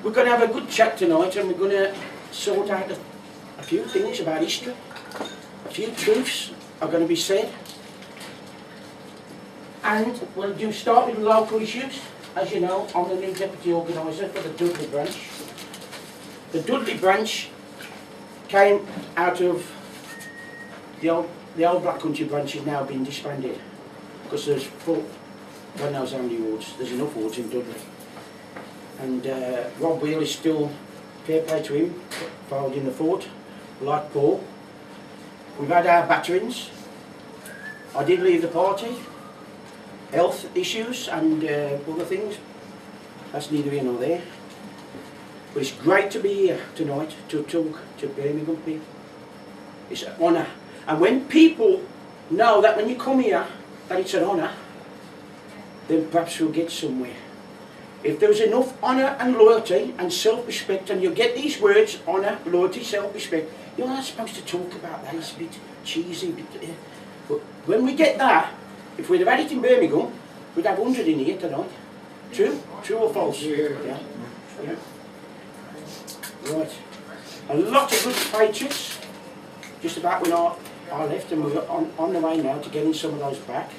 We're going to have a good chat tonight, and we're going to sort out a few things about history. A few truths are going to be said. And we'll start with local issues. As you know, I'm the new Deputy Organiser for the Dudley branch. The Dudley branch came out of the old Black Country branch has now been disbanded because there's God knows how many wards. There's enough wards in Dudley. And Rob Wheel is still, fair play to him, holding the fort, like Paul. We've had our batterings. I did leave the party. Health issues and other things. That's neither here nor there. But it's great to be here tonight to talk to Birmingham people. It's an honour. And when people know that when you come here, that it's an honour, then perhaps we'll get somewhere. If there's enough honour and loyalty and self-respect, and you get these words, honour, loyalty, self-respect, you're not supposed to talk about that. It's a bit cheesy. But when we get that, if we'd have had it in Birmingham, we'd have 100 in here tonight. True? True or false? Yeah. Right. A lot of good patriots, just about when I left, and we're on the way now to getting some of those back.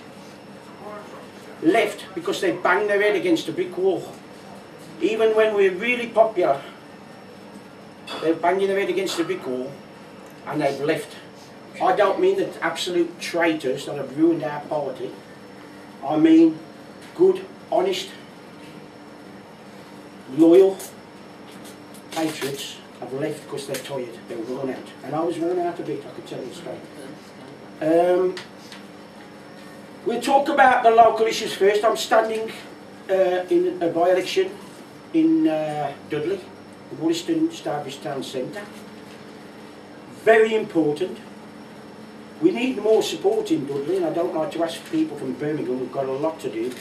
Left because they banged their head against a brick wall. Even when we're really popular, they're banging their head against a brick wall and they've left. I don't mean the absolute traitors that have ruined our party. I mean good, honest, loyal patriots have left because they're tired, they're worn out. And I was worn out a bit, I can tell you straight. We'll talk about the local issues first. I'm standing in a by-election in Dudley, the Wollaston Starbridge Town Centre. Very important. We need more support in Dudley, and I don't like to ask people from Birmingham, we've got a lot to do,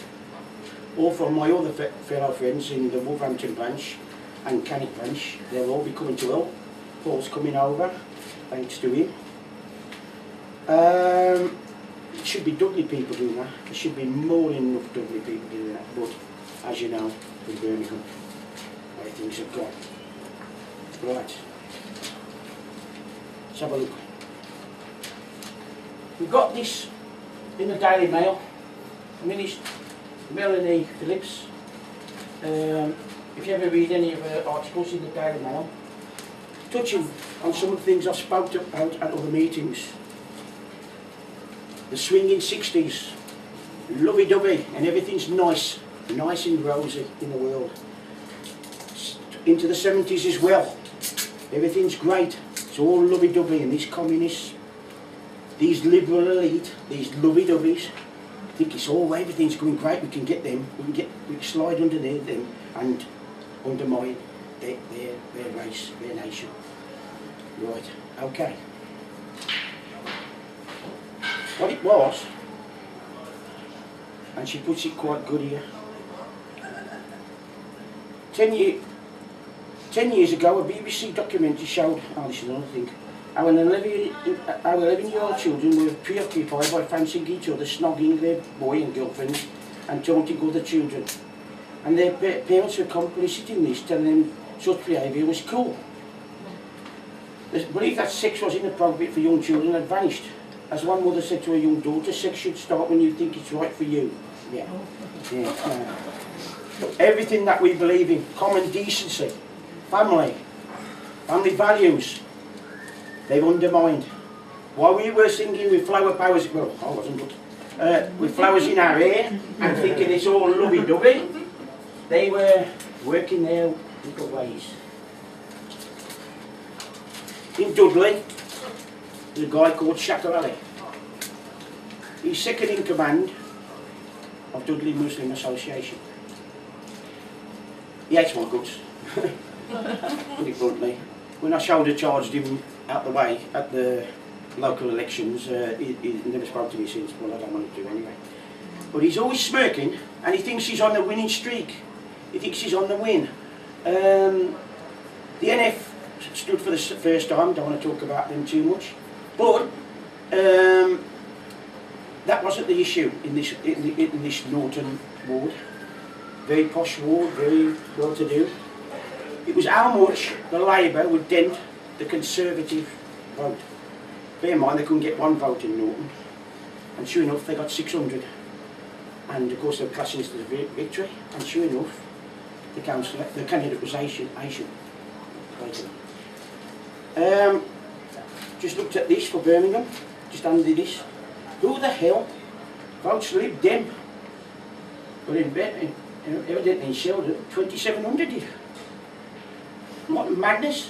or from my other fellow friends in the Wolverhampton branch and Cannock branch. They'll all be coming to help. Paul's coming over, thanks to him. It should be Dudley people doing that. There should be more than enough Dudley people doing that. But, as you know, in Birmingham, where things have gone. Right. Let's have a look. We've got this in the Daily Mail. Melanie Phillips. If you ever read any of her articles in the Daily Mail, touching on some of the things I spoke about at other meetings. The swinging 60s, lovey-dovey, and everything's nice and rosy in the world. Into the 70s as well, everything's great. It's all lovey-dovey, and these communists, these liberal elite, these lovey-doveys, think it's all everything's going great. We can get them. We can slide under them and undermine their race, their nation. Right. Okay. What it was, and she puts it quite good here. 10 years ago, a BBC documentary showed, this is another thing, our 11-year-old children were preoccupied by fancying each other, snogging their boy and girlfriends, and taunting other children. And their parents were complicit in this, telling them such behaviour was cool. The belief that sex was inappropriate for young children had vanished. As one mother said to her young daughter, sex should start when you think it's right for you. Yeah. Everything that we believe in, common decency, family values, they've undermined. While we were singing with flower powers, well, I wasn't, but with flowers in our hair and thinking it's all lovey-dovey, they were working their little ways. In Dudley, there's a guy called Shakarali. He's second in command of Dudley Muslim Association. He hates my guts. Put it bluntly. When I shoulder charged him out the way at the local elections, he never spoke to me since. Well, I don't want to do anyway. But he's always smirking, and he thinks he's on the winning streak. He thinks he's on the win. The NF stood for the first time. Don't want to talk about them too much. But that wasn't the issue in this Norton ward. Very posh ward, very well-to-do. It was how much the Labour would dent the Conservative vote. Bear in mind they couldn't get one vote in Norton, and sure enough they got 600. And of course they were classing this as a victory, and sure enough the candidate was Asian. Just looked at this for Birmingham, just handed this. Who the hell votes Lib Dem? But evidently in Sheldon, 2,700 did. What madness!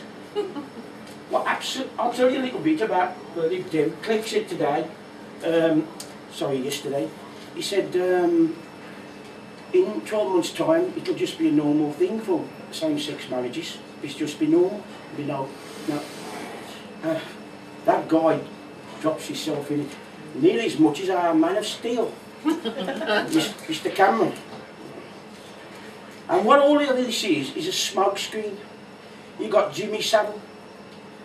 What absolute! I'll tell you a little bit about Lib Dem. Cliff said today, yesterday, he said in 12 months' time it'll just be a normal thing for same-sex marriages. It's just be normal. You know, that guy drops himself in it nearly as much as our Man of Steel, Mr. Cameron. And what all of this is a smoke screen. You got Jimmy Savile,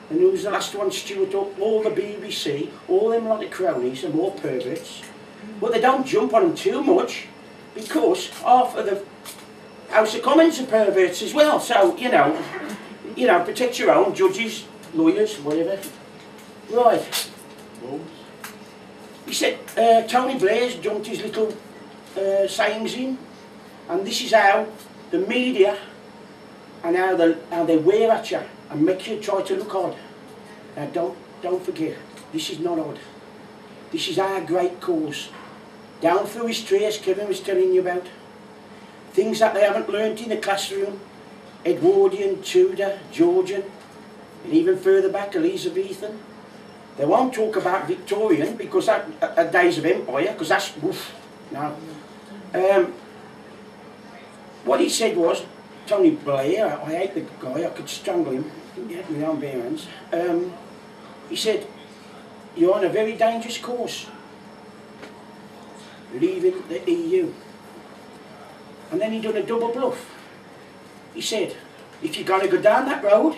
and who was the last one, Stuart Up, all the BBC, all them lot of cronies and more perverts. But they don't jump on them too much, because half of the House of Commons are perverts as well. So, you know, protect your own, judges, lawyers, whatever. Right. He said Tony Blair's dumped his little sayings in, and this is how the media and how they wear at you and make you try to look odd. Now don't forget, this is not odd. This is our great cause. Down through history, as Kevin was telling you about. Things that they haven't learnt in the classroom. Edwardian, Tudor, Georgian, and even further back, Elizabethan. They won't talk about Victorian because that days of empire, because that's woof. No. What he said was, Tony Blair, I hate the guy, I could strangle him, he had my own bare hands. He said, you're on a very dangerous course, leaving the EU. And then he done a double bluff. He said, if you're going to go down that road,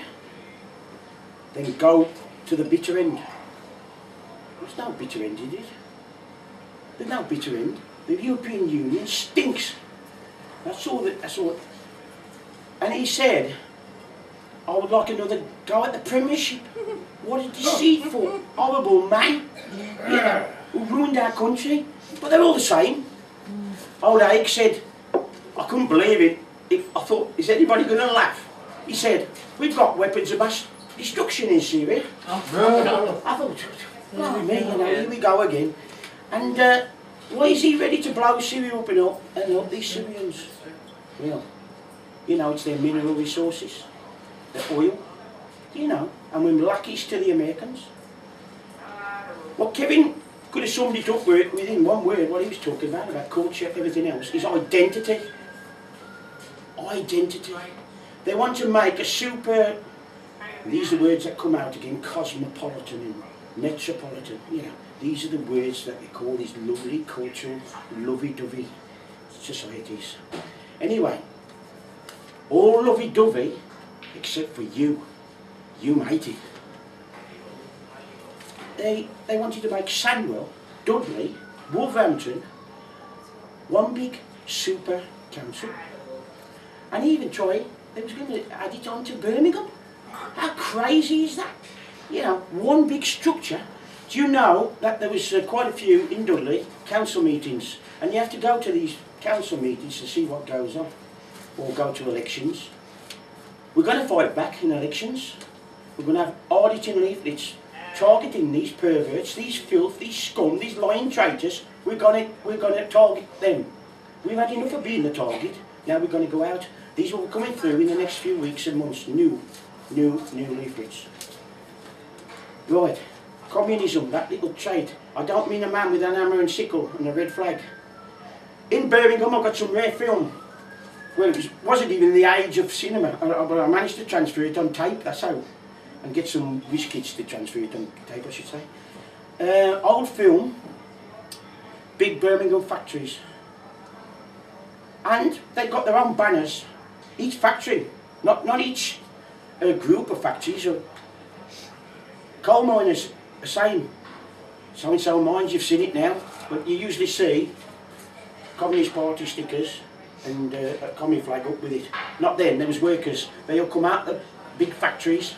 then go to the bitter end. There's no bitter end in it. There's no bitter end. The European Union stinks. That's all. And he said, I would like another go at the Premiership. What a deceitful, horrible man, you know, who ruined our country. But they're all the same. Old Ike said, I couldn't believe it. I thought, is anybody going to laugh? He said, we've got weapons of mass destruction in Syria. I thought, blimey, here we go again. And why is he ready to blow Syria up and help these Syrians? Well, you know, it's their mineral resources, their oil, you know, and we're lackeys to the Americans. What Kevin could have summed it up within one word, what he was talking about culture, everything else, is identity. Identity. They want to make a super, these are the words that come out again, cosmopolitan and metropolitan, you know, these are the words that they call these lovely cultural, lovey-dovey societies. Anyway, all lovey-dovey except for you. You hate it. They wanted to make Sandwell, Dudley, Wolverhampton one big super council. And even tried, they was going to add it on to Birmingham. How crazy is that? You know, one big structure. Do you know that there was quite a few in Dudley council meetings, and you have to go to these council meetings to see what goes on, or go to elections. We're going to fight back in elections. We're going to have auditing leaflets targeting these perverts, these filth, these scum, these lying traitors. We're going to target them. We've had enough of being the target. Now we're going to go out. These will be coming through in the next few weeks and months. New leaflets. Right. Communism, that little trait. I don't mean a man with an hammer and sickle and a red flag. In Birmingham, I got some rare film. Well, it wasn't even the age of cinema, but I managed to transfer it on tape, that's how. And get some whiz kids to transfer it on tape, I should say. Old film, big Birmingham factories. And they've got their own banners. Each factory, not each group of factories. Coal miners, the same. So-and-so mines, you've seen it now, but you usually see Communist Party stickers and a commie flag up with it. Not then, there was workers. They all come out the big factories,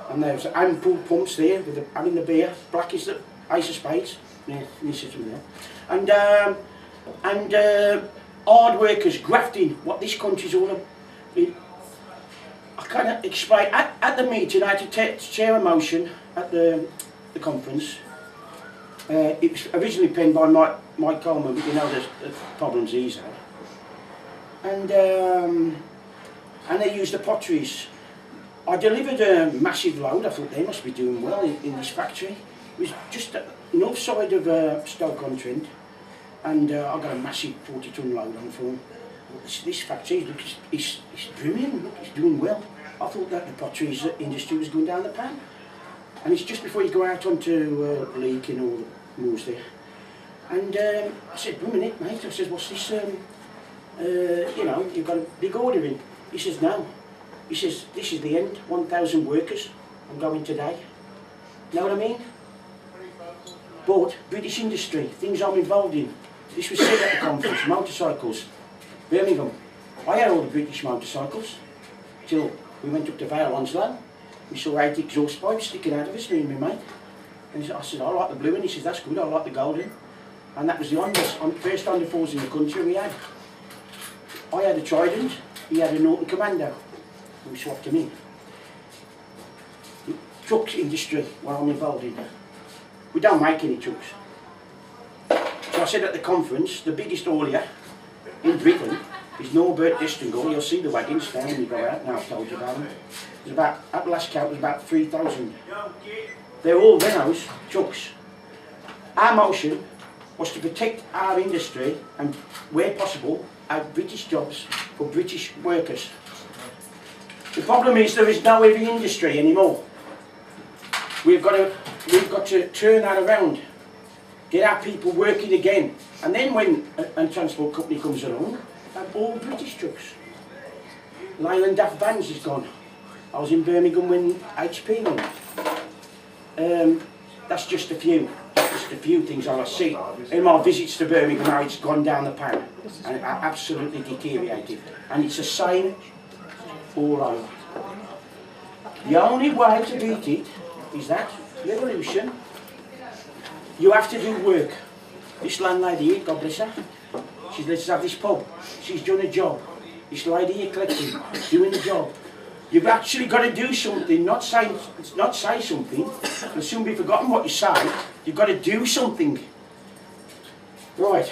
and there was hand-pull pumps there with having the beer, black as the ace of spades. Yeah, this is there. And hard workers grafting, what this country's all about. I can't explain. At the meeting, I had to chair a motion at the conference. It was originally penned by Mike Coleman, but you know the problems he's had. And they used the potteries. I delivered a massive load. I thought they must be doing well in this factory. It was just north side of Stoke-on-Trent, and I got a massive 40-ton load on for them. This factory, look, it's brilliant, look, it's doing well. I thought that the pottery industry was going down the pan. And it's just before you go out onto Leek and all the moors there. And I said, "1 minute, mate." I said, "What's this, you know, you've got a big order in." He says, "No." He says, "This is the end, 1,000 workers, I'm going today." Know what I mean? But British industry, things I'm involved in. This was said at the conference, motorcycles. Birmingham. I had all the British motorcycles till we went up to Vale Onslow. We saw 8 exhaust pipes sticking out of us, me and my mate. And I said, "I like the blue," and he says, "That's good, I like the golden." And that was the first Honda 4s in the country we had. I had a Trident, he had a Norton Commando. We swapped them in. The trucks industry, what I'm involved in. We don't make any trucks. So I said at the conference, the biggest haulier in Britain is Norbert Distingle. You'll see the wagons down when you go out, now I've told you about them. There's about, at the last count, was about 3,000. They're all Renaults, trucks. Our motion was to protect our industry and, where possible, have British jobs for British workers. The problem is there is no heavy industry anymore. We've got to turn that around, get our people working again, and then when a transport company comes along, have all British trucks. Leyland Daft Vans is gone. I was in Birmingham when HP went. That's just a few things I see. In my visits to Birmingham, how it's gone down the pan, and it absolutely deteriorated. And it's the same all over. The only way to beat it is that revolution. You have to do work. This landlady here, God bless her, she lets us have this pub. She's done a job. This lady here collecting, doing a job. You've actually got to do something, not say something. It'll soon be forgotten what you say. You've got to do something. Right.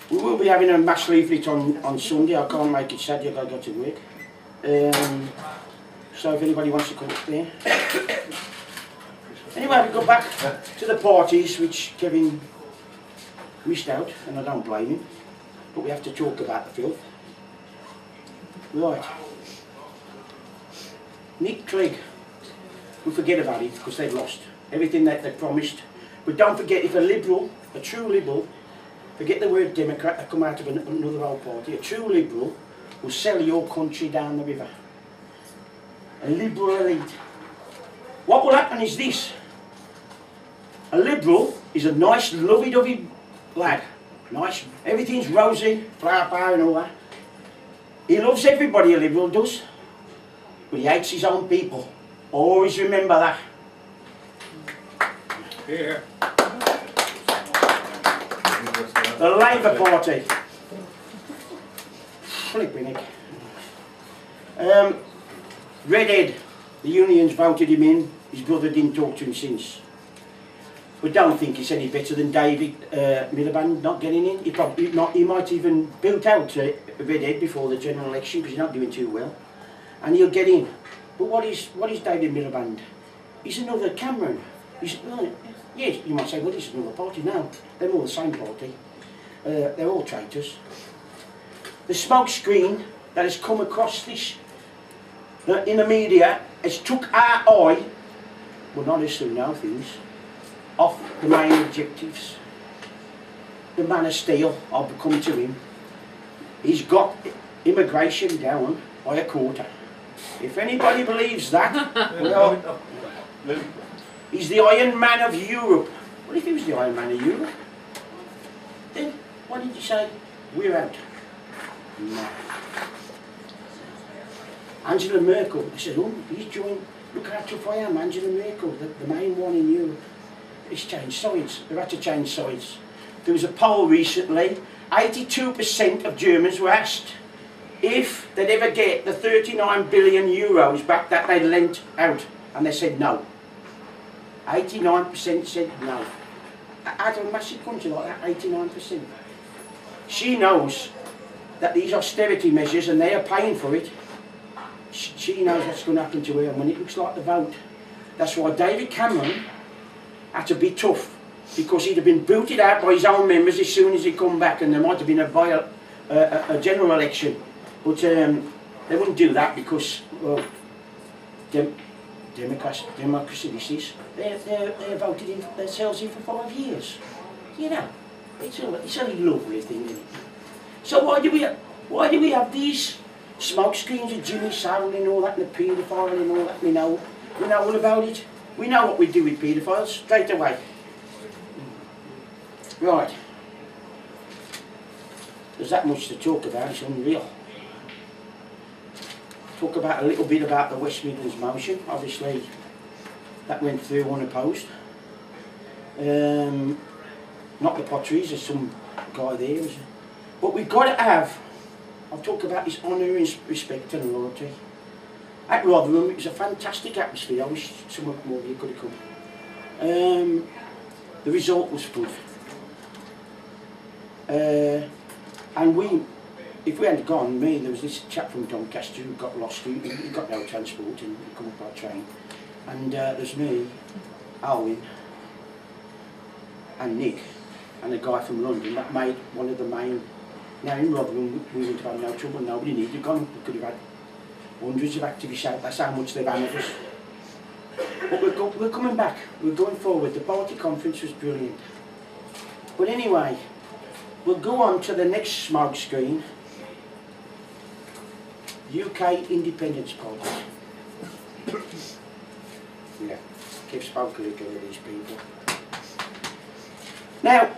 We will be having a mass leaflet on Sunday. I can't make it Saturday, I've got to go to work. So if anybody wants to come up there. Anyway, we go back to the parties, which Kevin missed out, and I don't blame him. But we have to talk about the filth. Right. Nick Clegg. We forget about it because they've lost everything that they promised. But don't forget, if a liberal, a true liberal, forget the word Democrat that come out of another old party, a true liberal will sell your country down the river. A liberal elite. What will happen is this. A liberal is a nice, lovey-dovey lad. Nice, everything's rosy, flower power and all that. He loves everybody, a liberal does. But he hates his own people. Always remember that. Here. The Labour Party. Flipping it. Redhead. The unions voted him in. His brother didn't talk to him since. But don't think he's any better than David Miliband not getting in. He probably not. He might even build out Redhead before the general election because he's not doing too well, and he'll get in. But what is David Miliband? He's another Cameron. Yes, you might say, well, this is another party. No, they're all the same party. They're all traitors. The smoke screen that has come across this in the media has took our eye, well, not us who know things, off the main objectives. The man of steel, I've come to him. He's got immigration down by a quarter. If anybody believes that, well, he's the Iron Man of Europe. Well, if he was the Iron Man of Europe, then what What did you say? We're out. No. Angela Merkel, I said, oh, he's joined, look how tough I am, Angela Merkel, the main one in Europe. He's changed sides, they've had to change sides. There was a poll recently, 82% of Germans were asked if they'd ever get the 39 billion euros back that they'd lent out, and they said no. 89% said no. Out of a massive country like that, 89%. She knows that these austerity measures, and they are paying for it, she knows what's going to happen to her, and when it looks like the vote. That's why David Cameron had to be tough, because he'd have been booted out by his own members as soon as he come back, and there might have been a general election. But they wouldn't do that because, well, democracy this is. They're voted in themselves in for 5 years. You know, it's a lovely thing, isn't it? So why do we have these smoke screens of Jimmy Savile and all that, and the paedophile and all that? We know all about it. We know what we do with paedophiles straight away. Right. There's that much to talk about, it's unreal. Talk about a little bit about the West Midlands motion. Obviously, that went through unopposed. Not the Potteries, there's some guy there. But we've got to have, I'll talk about his honour, his respect and loyalty. At Rotherham, it was a fantastic atmosphere. I wish some more of you could have come. The result was good. And if we hadn't gone, there was this chap from Doncaster who got lost, he got no transport and he come up by train. And there's me, Alwyn, and Nick, and a guy from London that made one of the main. Now in Rotherham, we wouldn't have had no trouble, nobody needed gone. We could have had hundreds of activists out, that's how much they've hammered us. But we're coming back, we're going forward. The party conference was brilliant. But anyway, we'll go on to the next smoke screen. UK Independence Party. Yeah, keep spoken a little of these people. Now,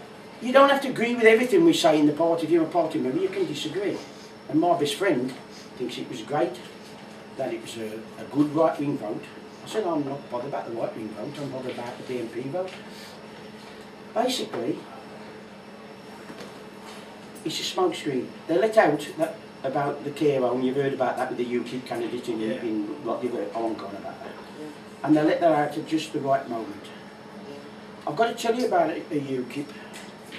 you don't have to agree with everything we say in the party. If you're a party member, you can disagree. And my best friend thinks it was great, that it was a good right-wing vote. I said, I'm not bothered about the right-wing vote, I'm bothered about the BNP vote. Basically, it's a smokescreen. They let out that about the care home, you've heard about that with the UKIP candidate in what you've heard, I won't go on about that. Yeah. And they let that out at just the right moment. I've got to tell you about a UKIP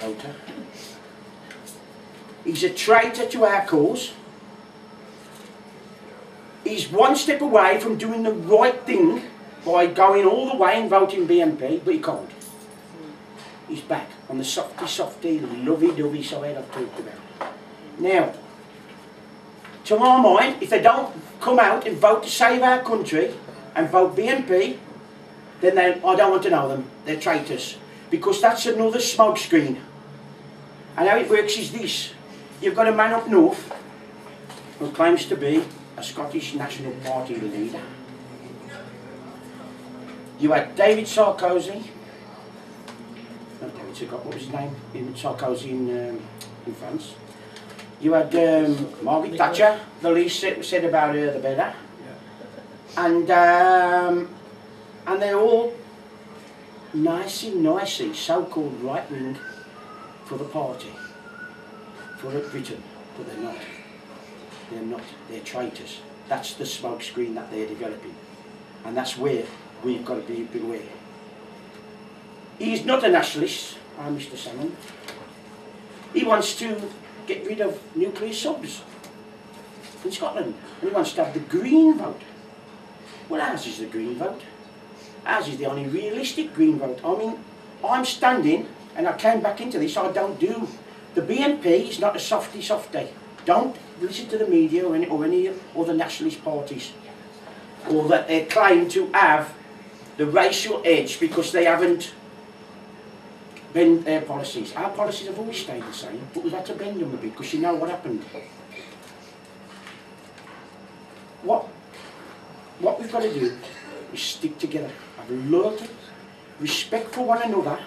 voter. He's a traitor to our cause. He's one step away from doing the right thing by going all the way and voting BNP, but he can't. He's back on the softy, lovey-dovey side I've talked about. Now, to my mind, if they don't come out and vote to save our country and vote BNP, then I don't want to know them. They're traitors. Because that's another smokescreen. And how it works is this. You've got a man up north who claims to be a Scottish National Party leader. You had David Sarkozy. Not David Sarkozy, what was his name? Sarkozy in France. You had Margaret Thatcher. The least said about her, the better. And they're all nicey, so-called right-wing for the party, for Britain, but they're not. They're not. They're traitors. That's the smoke screen that they're developing, and that's where we've got to be beware. He's not a nationalist, Mr. Salmon. He wants to get rid of nuclear subs in Scotland, and he wants to have the green vote. Well, ours is the green vote. Ours is the only realistic green vote. I mean, I'm standing, and I came back into this, I don't do. The BNP is not a softy. Don't listen to the media or any other nationalist parties, or that they claim to have the racial edge because they haven't bent their policies. Our policies have always stayed the same, but we've had to bend them a bit because you know what happened. What we've got to do is stick together, have loyalty, respect for one another,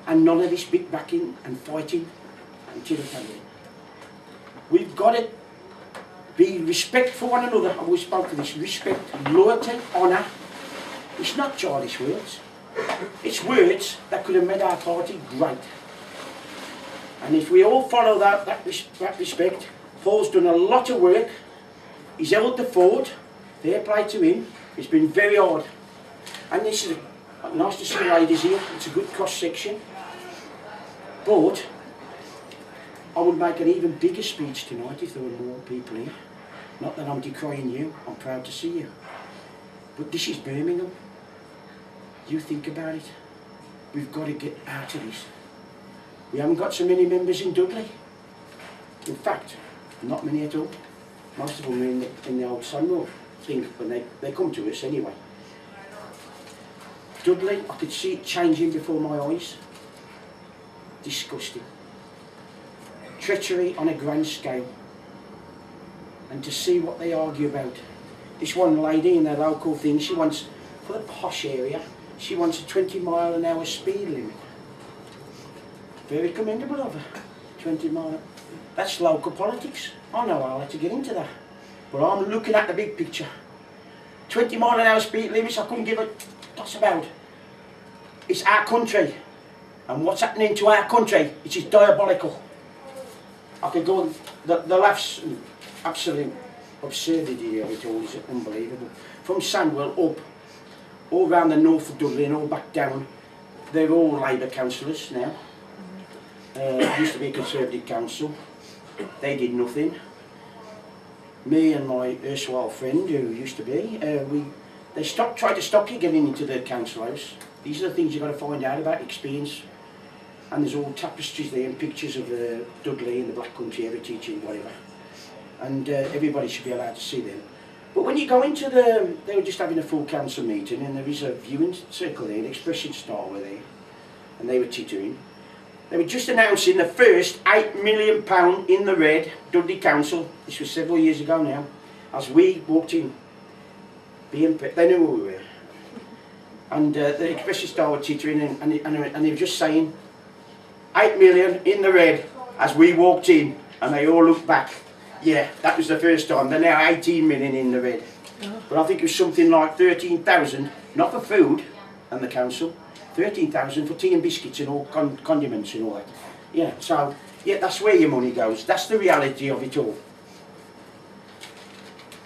and none of this big backing and fighting. until it can be. We've got to be respect for one another. I've always spoken of this: respect, loyalty, honour. It's not childish words. It's words that could have made our party great. And if we all follow that respect, Paul's done a lot of work. He's held the fort. Fair play to him. It's been very hard. And this is nice to see the ladies here. It's a good cross section. But I would make an even bigger speech tonight if there were more people here. Not that I'm decrying you. I'm proud to see you. But this is Birmingham. You think about it. We've got to get out of this. We haven't got so many members in Dudley. In fact, not many at all. Most of them are in the old Sunroad thing, but they come to us anyway. Dudley, I could see it changing before my eyes. Disgusting. Treachery on a grand scale. And to see what they argue about. This one lady in their local thing, she wants, for the posh area, she wants a 20-mile-an-hour speed limit. Very commendable of her. 20 mile. That's local politics. I know I'll have to get into that. But I'm looking at the big picture. 20-mile-an-hour speed limits, I couldn't give a toss about. It's our country. And what's happening to our country, it is diabolical. I could go on, the laughs, absolute absurdity of it all is unbelievable. From Sandwell up, all round the north of Dudley and all back down, they're all Labour councillors now. It used to be a Conservative council. They did nothing. Me and my erstwhile friend, who used to be, they tried to stop you getting into the council house. These are the things you've got to find out about, experience. And there's all tapestries there and pictures of Dudley and the Black Country heritage and whatever. And everybody should be allowed to see them. But when you go into they were just having a full council meeting and there is a viewing circle there, an expression star were there, and they were tittering. They were just announcing the first £8 million in the red, Dudley Council. This was several years ago now. As we walked in, BNP, they knew who we were. And the expression star were tittering and they were just saying, 8 million in the red as we walked in, and they all looked back. Yeah, that was the first time. They're now 18 million in the red. But I think it was something like 13,000, not for food and the council, 13,000 for tea and biscuits and all condiments and all that. Yeah, so, yeah, that's where your money goes. That's the reality of it all.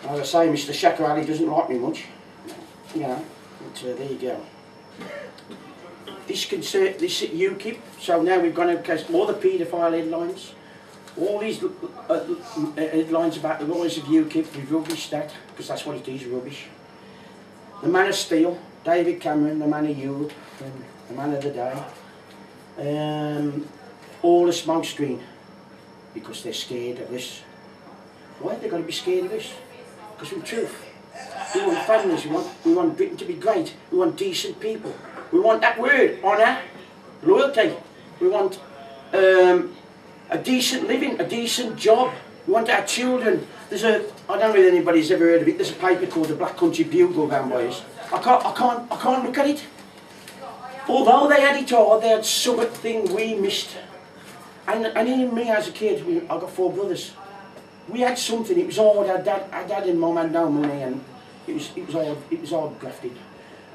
As I say, Mr. Shaka Ali doesn't like me much. You know, but there you go. This UKIP, so now we've gone to all the paedophile headlines, all these headlines about the rise of UKIP, we've rubbished that, because that's what it is, rubbish. The man of steel, David Cameron, the man of Europe, the man of the day. All a smoke screen, because they're scared of this. Why are they going to be scared of this? Because we're truth. We want families, we want Britain to be great, we want decent people. We want that word, honour, loyalty. We want a decent living, a decent job. We want our children. I don't know if anybody's ever heard of it, there's a paper called the Black Country Bugle round by us. I can't look at it. Although they had it hard, they had something we missed. And even me as a kid, I got 4 brothers. We had something, it was hard. Our dad and mum had no money, and it was hard grafting.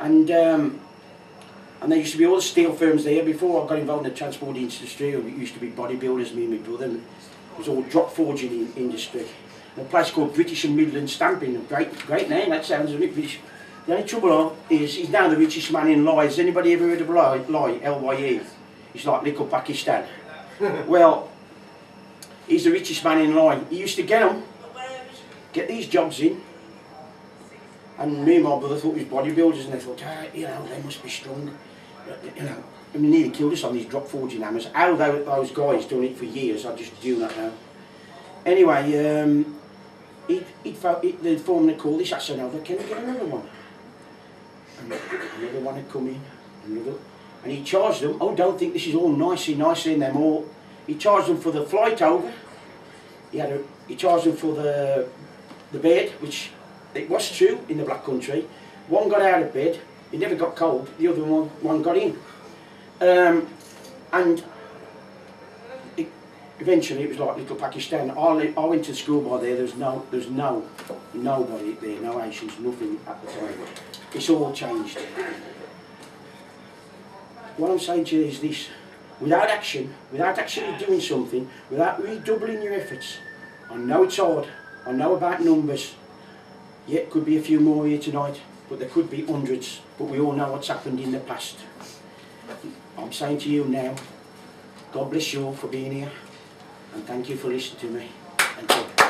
And there used to be all the steel firms there. Before I got involved in the transport industry, it used to be bodybuilders, me and my brother. And it was all drop forging industry. And a place called British and Midland Stamping, a great name, that sounds a bit British. The only trouble is, he's now the richest man in Lye. Has anybody ever heard of Lye, L-Y-E? He's like little Pakistan. Well, he's the richest man in Lye. He used to get these jobs in. And me and my brother thought we was bodybuilders, and they thought, you know, they must be strong. You know, and they nearly killed us on these drop forging hammers. How those guys done it for years, I just do not know. Anyway, they'd formed a call, this, I said, can we get another one? And another one had come in, and he charged them, don't think this is all nicely in them all. He charged them for the flight over. He charged them for the bed, which it was true in the Black Country. One got out of bed, he never got cold, the other one got in. And eventually it was like little Pakistan. I went to school by there. There's nobody there, no Asians, nothing at the time. It's all changed. What I'm saying to you is this: without action, without actually doing something, without redoubling your efforts, I know it's hard. I know about numbers. Yeah, it could be a few more here tonight, but there could be hundreds. But we all know what's happened in the past. I'm saying to you now, God bless you all for being here, and thank you for listening to me. Thank you.